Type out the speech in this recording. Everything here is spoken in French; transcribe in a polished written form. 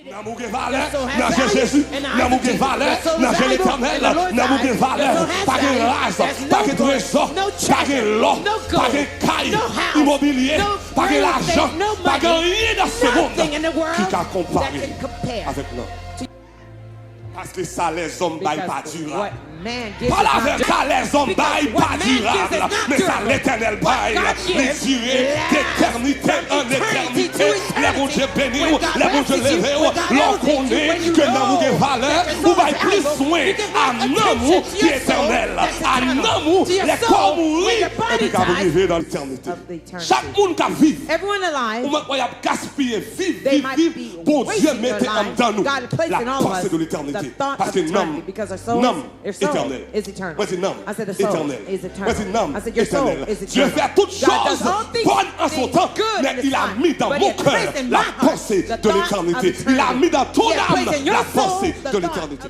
N'amour qui valeur, dans Jésus, n'amour qui valeur, dans l'éternel, n'amour qui valeur, pas de race, pas de trésor, pas de l'or, pas de caille, immobilier, pas de l'argent, pas de rien dans ce monde qui t'a comparé avec nous. Parce que ça, les hommes baillent pas durable. Pas avec ça, les hommes baillent pas durable. Mais ça, l'éternel baille. Les durées d'éternité en éternité. Les bons Dieu bénis, les bons Dieu levés. L'on connaît que l'amour de valeur, ou baille plus soin à l'amour qui est éternel. À l'amour, les corps mourir. Et puis qu'à vivre dans l'éternité. Chaque monde qui vit, on a gaspillé, vivre. Bon Dieu mettez en dedans nous la pensée de l'éternité. Parce que l'homme éternel. Voici l'homme éternel. Voici l'homme éternel. Dieu fait toutes choses bonnes en son temps, mais il a mis dans mon cœur la pensée de l'éternité. Il a mis dans ton âme la pensée de l'éternité.